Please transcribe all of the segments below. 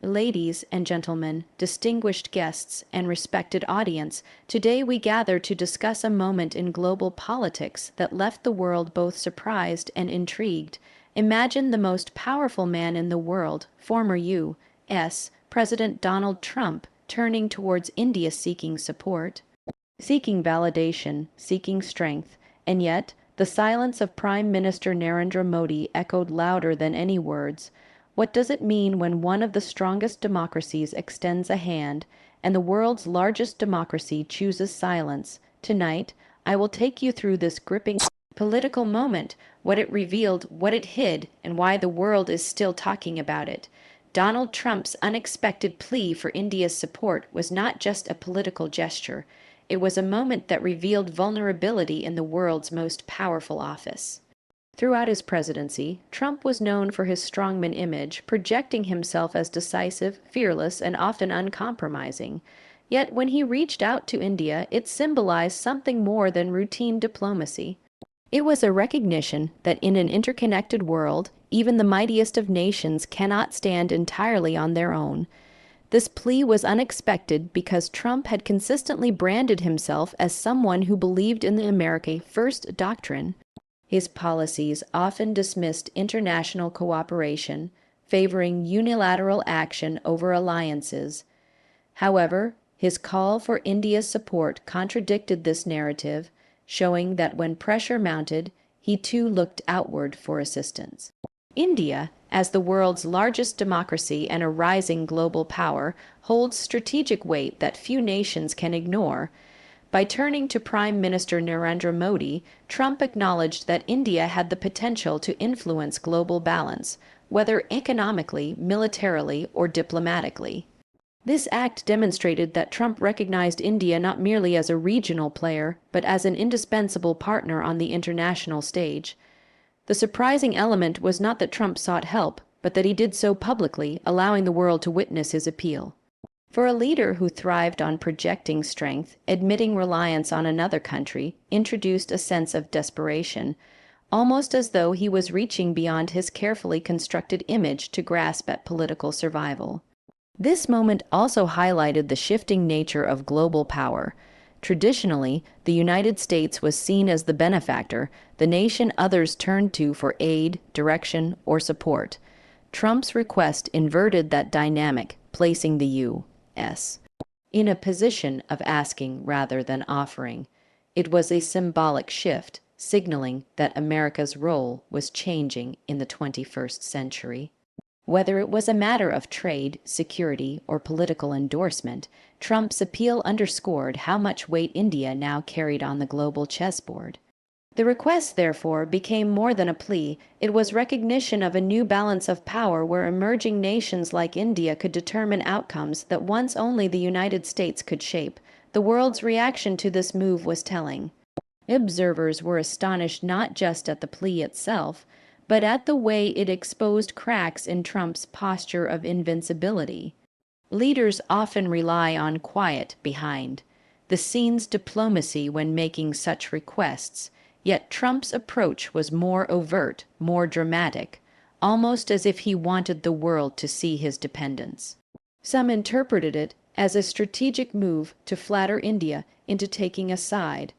Ladies and gentlemen, distinguished guests, and respected audience, today we gather to discuss a moment in global politics that left the world both surprised and intrigued. Imagine the most powerful man in the world, former U.S. President Donald Trump, turning towards India seeking support, seeking validation, seeking strength, and yet the silence of Prime Minister Narendra Modi echoed louder than any words. What does it mean when one of the strongest democracies extends a hand and the world's largest democracy chooses silence? Tonight, I will take you through this gripping political moment, what it revealed, what it hid, and why the world is still talking about it. Donald Trump's unexpected plea for India's support was not just a political gesture. It was a moment that revealed vulnerability in the world's most powerful office. Throughout his presidency, Trump was known for his strongman image, projecting himself as decisive, fearless, and often uncompromising. Yet when he reached out to India, it symbolized something more than routine diplomacy. It was a recognition that in an interconnected world, even the mightiest of nations cannot stand entirely on their own. This plea was unexpected because Trump had consistently branded himself as someone who believed in the America First doctrine. His policies often dismissed international cooperation, favoring unilateral action over alliances. However, his call for India's support contradicted this narrative, showing that when pressure mounted, he too looked outward for assistance. India, as the world's largest democracy and a rising global power, holds strategic weight that few nations can ignore. By turning to Prime Minister Narendra Modi, Trump acknowledged that India had the potential to influence global balance, whether economically, militarily, or diplomatically. This act demonstrated that Trump recognized India not merely as a regional player, but as an indispensable partner on the international stage. The surprising element was not that Trump sought help, but that he did so publicly, allowing the world to witness his appeal. For a leader who thrived on projecting strength, admitting reliance on another country introduced a sense of desperation, almost as though he was reaching beyond his carefully constructed image to grasp at political survival. This moment also highlighted the shifting nature of global power. Traditionally, the United States was seen as the benefactor, the nation others turned to for aid, direction, or support. Trump's request inverted that dynamic, placing the U.S. in a position of asking rather than offering. It was a symbolic shift, signaling that America's role was changing in the 21st century. Whether it was a matter of trade, security, or political endorsement, Trump's appeal underscored how much weight India now carried on the global chessboard. The request, therefore, became more than a plea. It was recognition of a new balance of power where emerging nations like India could determine outcomes that once only the United States could shape. The world's reaction to this move was telling. Observers were astonished not just at the plea itself, but at the way it exposed cracks in Trump's posture of invincibility. Leaders often rely on quiet behind the scenes diplomacy when making such requests. Yet Trump's approach was more overt, more dramatic, almost as if he wanted the world to see his dependence. Some interpreted it as a strategic move to flatter India into taking a side.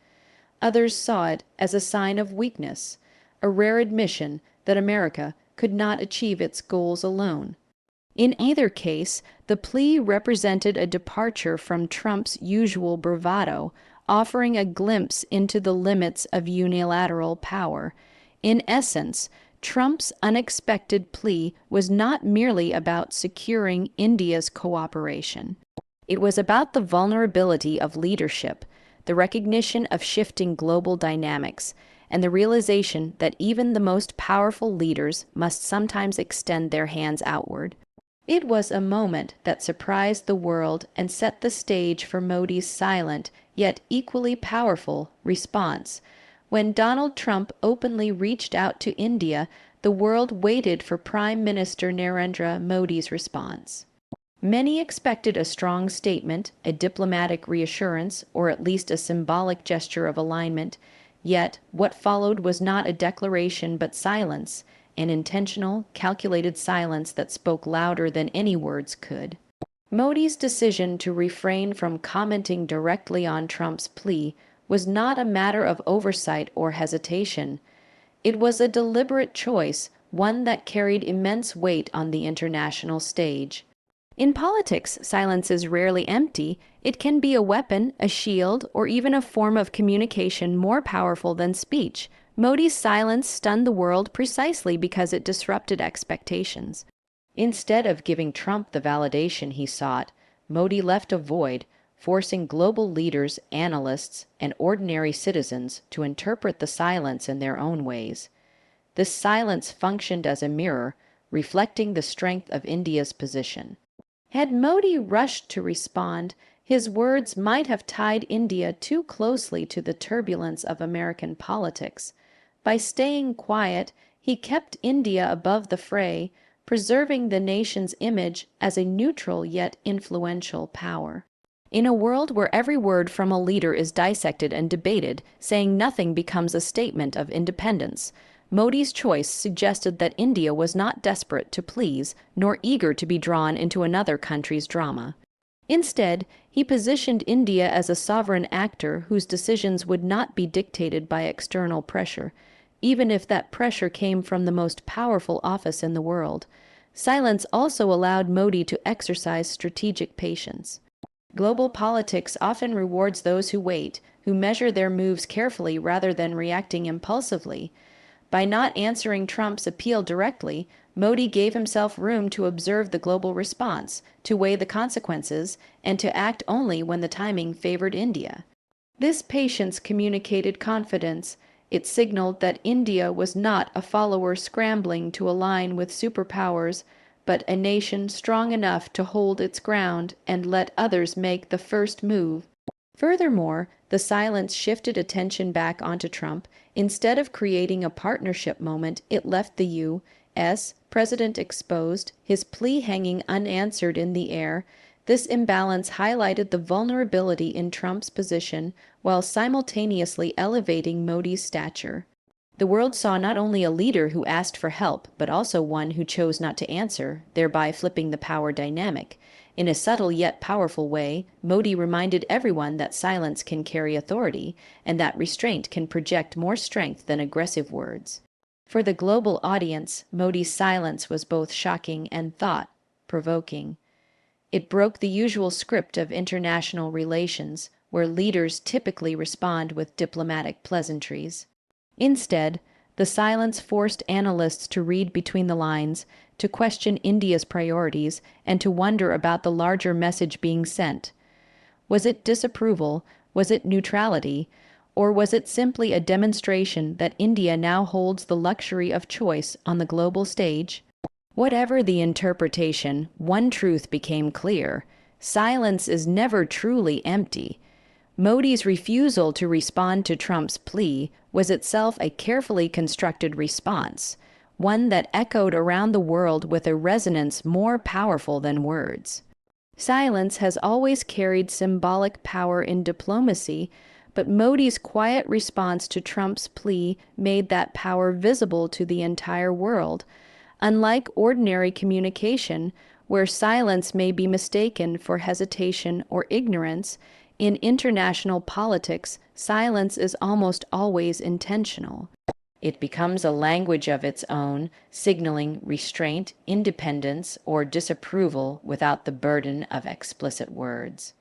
Others saw it as a sign of weakness, a rare admission that America could not achieve its goals alone. In either case, the plea represented a departure from Trump's usual bravado, offering a glimpse into the limits of unilateral power. In essence, Trump's unexpected plea was not merely about securing India's cooperation. It was about the vulnerability of leadership, the recognition of shifting global dynamics, and the realization that even the most powerful leaders must sometimes extend their hands outward. It was a moment that surprised the world and set the stage for Modi's silent, yet equally powerful, response. When Donald Trump openly reached out to India, the world waited for Prime Minister Narendra Modi's response. Many expected a strong statement, a diplomatic reassurance, or at least a symbolic gesture of alignment. Yet, what followed was not a declaration but silence, an intentional, calculated silence that spoke louder than any words could. Modi's decision to refrain from commenting directly on Trump's plea was not a matter of oversight or hesitation. It was a deliberate choice, one that carried immense weight on the international stage. In politics, silence is rarely empty. It can be a weapon, a shield, or even a form of communication more powerful than speech. Modi's silence stunned the world precisely because it disrupted expectations. Instead of giving Trump the validation he sought, Modi left a void, forcing global leaders, analysts, and ordinary citizens to interpret the silence in their own ways. This silence functioned as a mirror, reflecting the strength of India's position. Had Modi rushed to respond, his words might have tied India too closely to the turbulence of American politics. By staying quiet, he kept India above the fray, preserving the nation's image as a neutral yet influential power. In a world where every word from a leader is dissected and debated, saying nothing becomes a statement of independence. Modi's choice suggested that India was not desperate to please, nor eager to be drawn into another country's drama. Instead, he positioned India as a sovereign actor whose decisions would not be dictated by external pressure, even if that pressure came from the most powerful office in the world. Silence also allowed Modi to exercise strategic patience. Global politics often rewards those who wait, who measure their moves carefully rather than reacting impulsively. By not answering Trump's appeal directly, Modi gave himself room to observe the global response, to weigh the consequences, and to act only when the timing favored India. This patience communicated confidence. It signaled that India was not a follower scrambling to align with superpowers, but a nation strong enough to hold its ground and let others make the first move. Furthermore, the silence shifted attention back onto Trump. Instead of creating a partnership moment, it left the U.S. president exposed, his plea hanging unanswered in the air. This imbalance highlighted the vulnerability in Trump's position while simultaneously elevating Modi's stature. The world saw not only a leader who asked for help, but also one who chose not to answer, thereby flipping the power dynamic. In a subtle yet powerful way, Modi reminded everyone that silence can carry authority, and that restraint can project more strength than aggressive words. For the global audience, Modi's silence was both shocking and thought-provoking. It broke the usual script of international relations, where leaders typically respond with diplomatic pleasantries. Instead, the silence forced analysts to read between the lines, to question India's priorities, and to wonder about the larger message being sent. Was it disapproval? Was it neutrality? Or was it simply a demonstration that India now holds the luxury of choice on the global stage? Whatever the interpretation, one truth became clear: silence is never truly empty. Modi's refusal to respond to Trump's plea was itself a carefully constructed response, one that echoed around the world with a resonance more powerful than words. Silence has always carried symbolic power in diplomacy, but Modi's quiet response to Trump's plea made that power visible to the entire world. Unlike ordinary communication, where silence may be mistaken for hesitation or ignorance, in international politics, silence is almost always intentional. It becomes a language of its own, signaling restraint, independence, or disapproval without the burden of explicit words.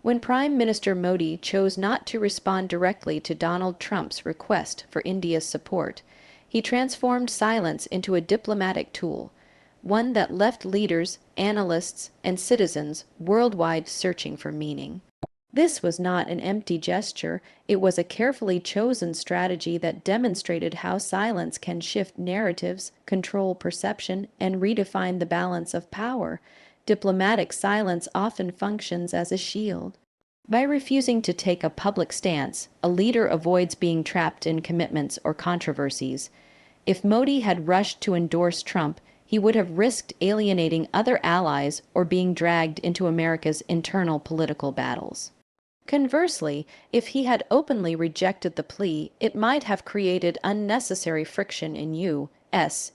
When Prime Minister Modi chose not to respond directly to Donald Trump's request for India's support, he transformed silence into a diplomatic tool, one that left leaders, analysts, and citizens worldwide searching for meaning. This was not an empty gesture. It was a carefully chosen strategy that demonstrated how silence can shift narratives, control perception, and redefine the balance of power. Diplomatic silence often functions as a shield. By refusing to take a public stance, a leader avoids being trapped in commitments or controversies. If Modi had rushed to endorse Trump, he would have risked alienating other allies or being dragged into America's internal political battles. Conversely, if he had openly rejected the plea, it might have created unnecessary friction in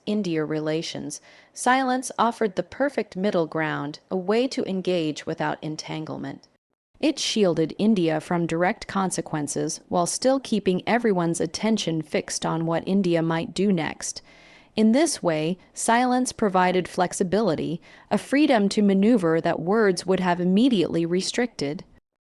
India relations, silence offered the perfect middle ground, a way to engage without entanglement. It shielded India from direct consequences while still keeping everyone's attention fixed on what India might do next. In this way, silence provided flexibility, a freedom to maneuver that words would have immediately restricted.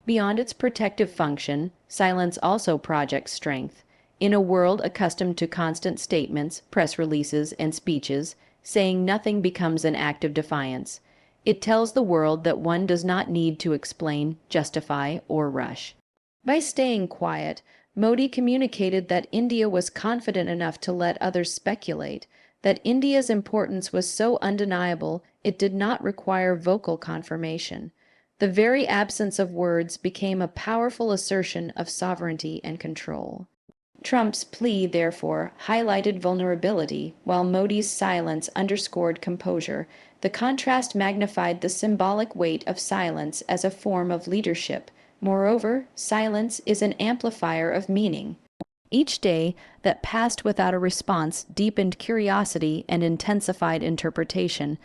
Beyond its protective function, silence also projects strength. In a world accustomed to constant statements, press releases, and speeches, saying nothing becomes an act of defiance. It tells the world that one does not need to explain, justify, or rush. By staying quiet, Modi communicated that India was confident enough to let others speculate, that India's importance was so undeniable it did not require vocal confirmation. The very absence of words became a powerful assertion of sovereignty and control. Trump's plea, therefore, highlighted vulnerability, while Modi's silence underscored composure. The contrast magnified the symbolic weight of silence as a form of leadership. Moreover, silence is an amplifier of meaning. Each day that passed without a response deepened curiosity and intensified interpretation.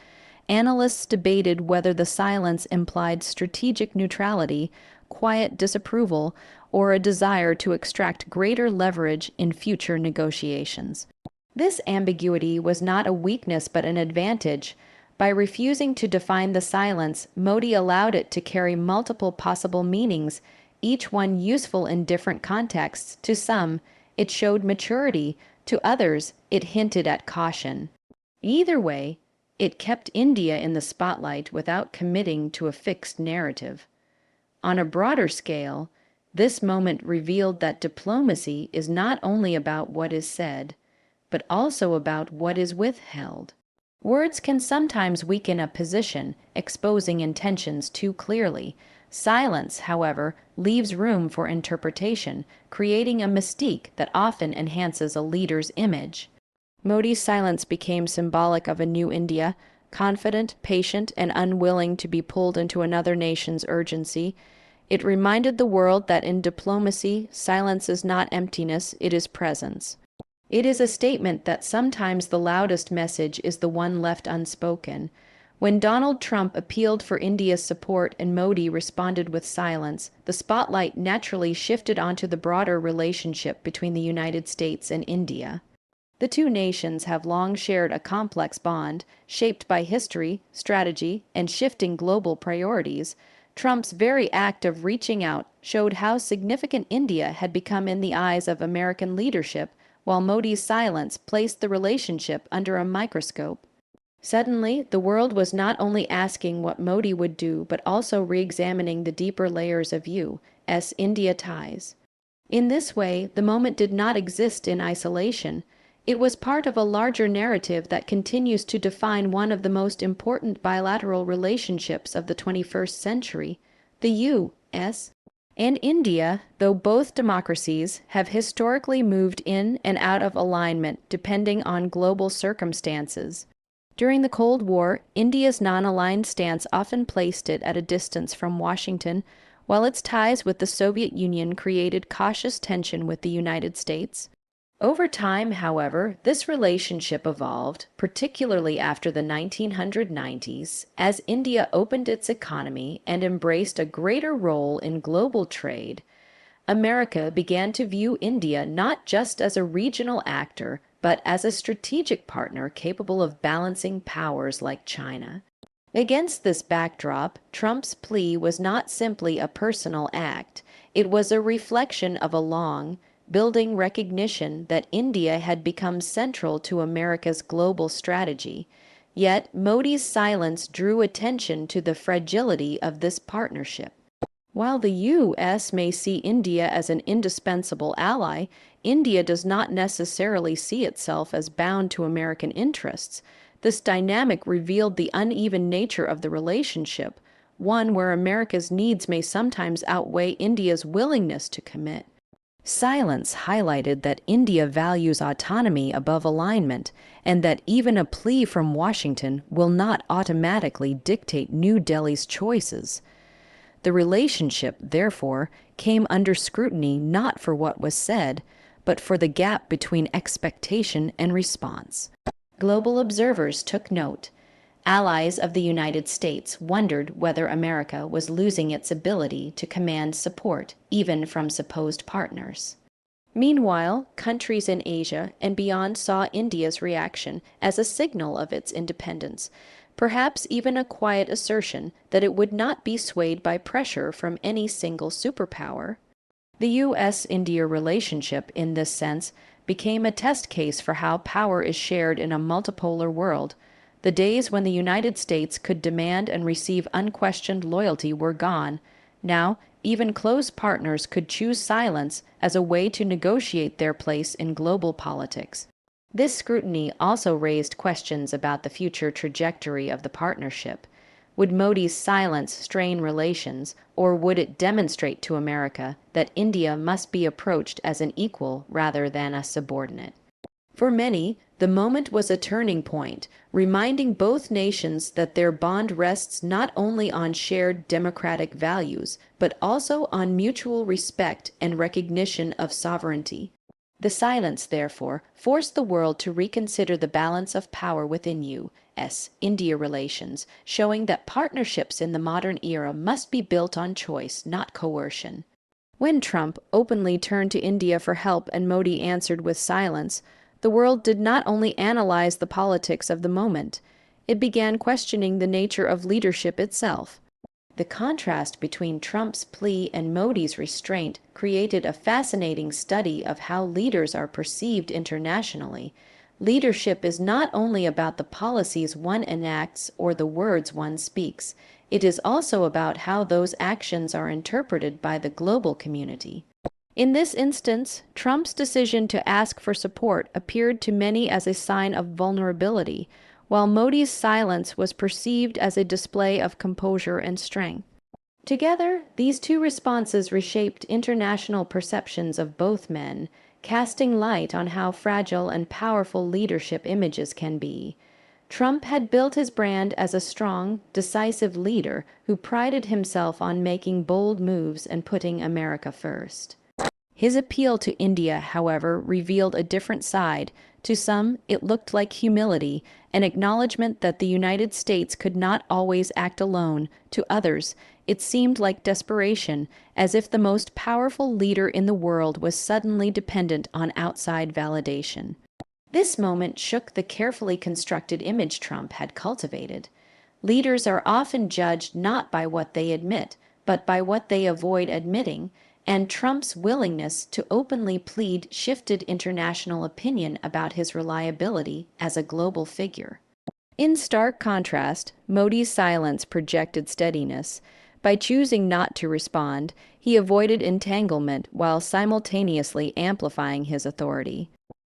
Analysts debated whether the silence implied strategic neutrality, quiet disapproval, or a desire to extract greater leverage in future negotiations. This ambiguity was not a weakness but an advantage. By refusing to define the silence, Modi allowed it to carry multiple possible meanings, each one useful in different contexts. To some, it showed maturity; to others, it hinted at caution. Either way, it kept India in the spotlight without committing to a fixed narrative. On a broader scale, this moment revealed that diplomacy is not only about what is said, but also about what is withheld. Words can sometimes weaken a position, exposing intentions too clearly. Silence, however, leaves room for interpretation, creating a mystique that often enhances a leader's image. Modi's silence became symbolic of a new India, confident, patient, and unwilling to be pulled into another nation's urgency. It reminded the world that in diplomacy, silence is not emptiness, it is presence. It is a statement that sometimes the loudest message is the one left unspoken. When Donald Trump appealed for India's support and Modi responded with silence, the spotlight naturally shifted onto the broader relationship between the United States and India. The two nations have long shared a complex bond, shaped by history, strategy, and shifting global priorities. Trump's very act of reaching out showed how significant India had become in the eyes of American leadership, while Modi's silence placed the relationship under a microscope. Suddenly, the world was not only asking what Modi would do, but also re-examining the deeper layers of U.S.-India ties. In this way, the moment did not exist in isolation. It was part of a larger narrative that continues to define one of the most important bilateral relationships of the 21st century. The U.S. and India, though both democracies, have historically moved in and out of alignment depending on global circumstances. During the Cold War, India's non-aligned stance often placed it at a distance from Washington, while its ties with the Soviet Union created cautious tension with the United States. Over time, however, this relationship evolved, particularly after the 1990s, as India opened its economy and embraced a greater role in global trade. America began to view India not just as a regional actor, but as a strategic partner capable of balancing powers like China. Against this backdrop, Trump's plea was not simply a personal act. It was a reflection of a long, building recognition that India had become central to America's global strategy. Yet Modi's silence drew attention to the fragility of this partnership. While the U.S. may see India as an indispensable ally, India does not necessarily see itself as bound to American interests. This dynamic revealed the uneven nature of the relationship, one where America's needs may sometimes outweigh India's willingness to commit. Silence highlighted that India values autonomy above alignment, and that even a plea from Washington will not automatically dictate New Delhi's choices. The relationship, therefore, came under scrutiny not for what was said, but for the gap between expectation and response. Global observers took note. Allies of the United States wondered whether America was losing its ability to command support, even from supposed partners. Meanwhile, countries in Asia and beyond saw India's reaction as a signal of its independence, perhaps even a quiet assertion that it would not be swayed by pressure from any single superpower. The U.S.-India relationship, in this sense, became a test case for how power is shared in a multipolar world. The days when the United States could demand and receive unquestioned loyalty were gone. Now, even close partners could choose silence as a way to negotiate their place in global politics. This scrutiny also raised questions about the future trajectory of the partnership. Would Modi's silence strain relations, or would it demonstrate to America that India must be approached as an equal rather than a subordinate? For many, the moment was a turning point, reminding both nations that their bond rests not only on shared democratic values, but also on mutual respect and recognition of sovereignty. The silence, therefore, forced the world to reconsider the balance of power within U.S.-India relations, showing that partnerships in the modern era must be built on choice, not coercion. When Trump openly turned to India for help and Modi answered with silence, the world did not only analyze the politics of the moment, it began questioning the nature of leadership itself. The contrast between Trump's plea and Modi's restraint created a fascinating study of how leaders are perceived internationally. Leadership is not only about the policies one enacts or the words one speaks, it is also about how those actions are interpreted by the global community. In this instance, Trump's decision to ask for support appeared to many as a sign of vulnerability, while Modi's silence was perceived as a display of composure and strength. Together, these two responses reshaped international perceptions of both men, casting light on how fragile and powerful leadership images can be. Trump had built his brand as a strong, decisive leader who prided himself on making bold moves and putting America first. His appeal to India, however, revealed a different side. To some, it looked like humility, an acknowledgement that the United States could not always act alone. To others, it seemed like desperation, as if the most powerful leader in the world was suddenly dependent on outside validation. This moment shook the carefully constructed image Trump had cultivated. Leaders are often judged not by what they admit, but by what they avoid admitting, and Trump's willingness to openly plead shifted international opinion about his reliability as a global figure. In stark contrast, Modi's silence projected steadiness. By choosing not to respond, he avoided entanglement while simultaneously amplifying his authority.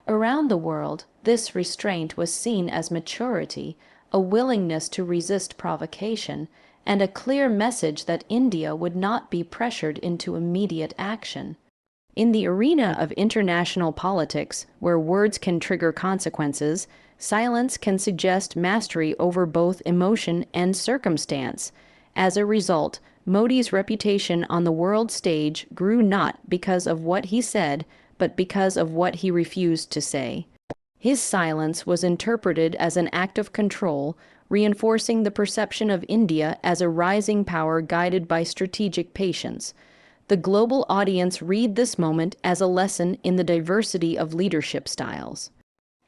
Around the world, this restraint was seen as maturity, a willingness to resist provocation, and a clear message that India would not be pressured into immediate action. In the arena of international politics, where words can trigger consequences, silence can suggest mastery over both emotion and circumstance. As a result, Modi's reputation on the world stage grew not because of what he said, but because of what he refused to say. His silence was interpreted as an act of control, reinforcing the perception of India as a rising power guided by strategic patience. The global audience read this moment as a lesson in the diversity of leadership styles.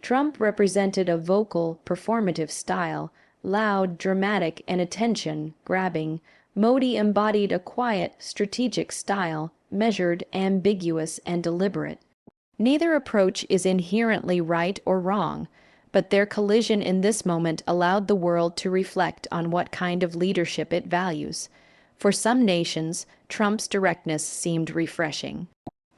Trump represented a vocal, performative style, loud, dramatic, and attention-grabbing. Modi embodied a quiet, strategic style, measured, ambiguous, and deliberate. Neither approach is inherently right or wrong, but their collision in this moment allowed the world to reflect on what kind of leadership it values. For some nations, Trump's directness seemed refreshing.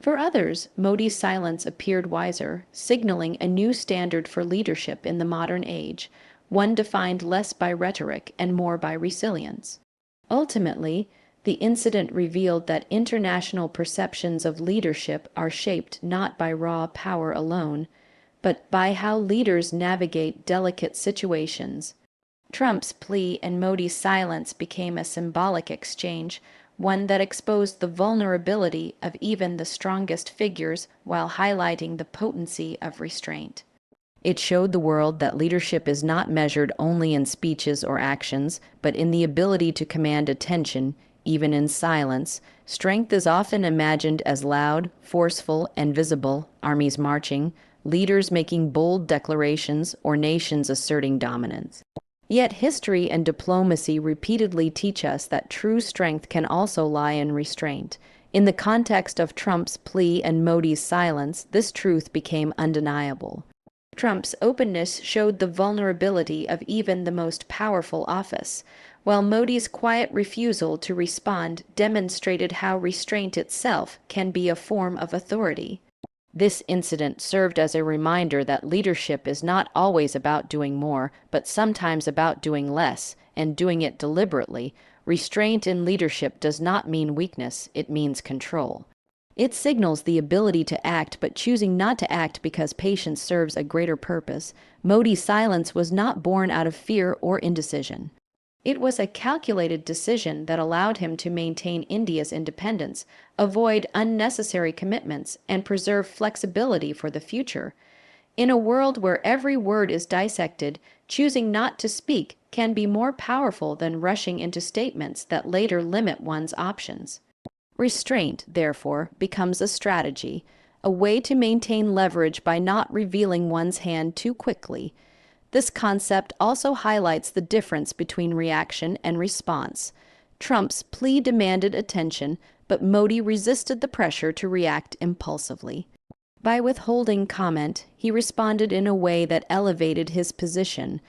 For others, Modi's silence appeared wiser, signaling a new standard for leadership in the modern age, one defined less by rhetoric and more by resilience. Ultimately, the incident revealed that international perceptions of leadership are shaped not by raw power alone, but by how leaders navigate delicate situations. Trump's plea and Modi's silence became a symbolic exchange, one that exposed the vulnerability of even the strongest figures while highlighting the potency of restraint. It showed the world that leadership is not measured only in speeches or actions, but in the ability to command attention, even in silence. Strength is often imagined as loud, forceful, and visible, armies marching, leaders making bold declarations, or nations asserting dominance. Yet history and diplomacy repeatedly teach us that true strength can also lie in restraint. In the context of Trump's plea and Modi's silence, this truth became undeniable. Trump's openness showed the vulnerability of even the most powerful office, while Modi's quiet refusal to respond demonstrated how restraint itself can be a form of authority. This incident served as a reminder that leadership is not always about doing more, but sometimes about doing less, and doing it deliberately. Restraint in leadership does not mean weakness, it means control. It signals the ability to act, but choosing not to act because patience serves a greater purpose. Modi's silence was not born out of fear or indecision. It was a calculated decision that allowed him to maintain India's independence, avoid unnecessary commitments, and preserve flexibility for the future. In a world where every word is dissected, choosing not to speak can be more powerful than rushing into statements that later limit one's options. Restraint, therefore, becomes a strategy, a way to maintain leverage by not revealing one's hand too quickly. This concept also highlights the difference between reaction and response. Trump's plea demanded attention, but Modi resisted the pressure to react impulsively. By withholding comment, he responded in a way that elevated his position.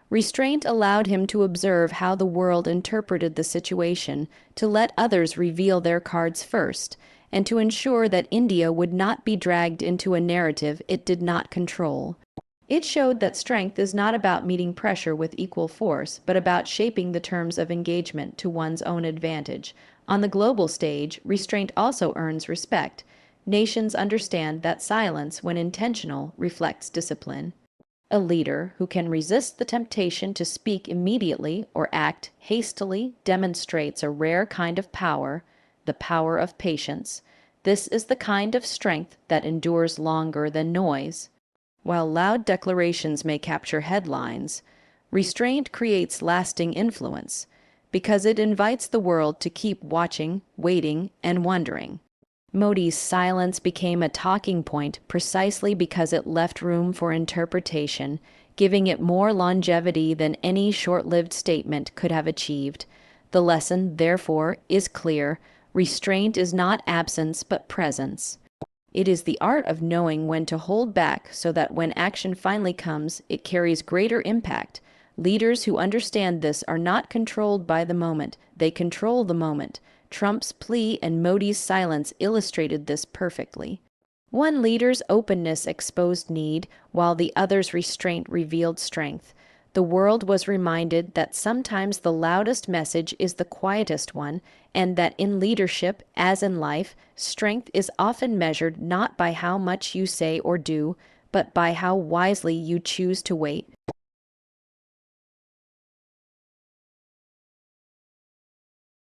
Restraint allowed him to observe how the world interpreted the situation, to let others reveal their cards first, and to ensure that India would not be dragged into a narrative it did not control. It showed that strength is not about meeting pressure with equal force, but about shaping the terms of engagement to one's own advantage. On the global stage, restraint also earns respect. Nations understand that silence, when intentional, reflects discipline. A leader who can resist the temptation to speak immediately or act hastily demonstrates a rare kind of power, the power of patience. This is the kind of strength that endures longer than noise. While loud declarations may capture headlines, restraint creates lasting influence because it invites the world to keep watching, waiting, and wondering. Modi's silence became a talking point precisely because it left room for interpretation, giving it more longevity than any short-lived statement could have achieved. The lesson, therefore, is clear. Restraint is not absence but presence. It is the art of knowing when to hold back so that when action finally comes, it carries greater impact. Leaders who understand this are not controlled by the moment, they control the moment. Trump's plea and Modi's silence illustrated this perfectly. One leader's openness exposed need, while the other's restraint revealed strength. The world was reminded that sometimes the loudest message is the quietest one, and that in leadership, as in life, strength is often measured not by how much you say or do, but by how wisely you choose to wait.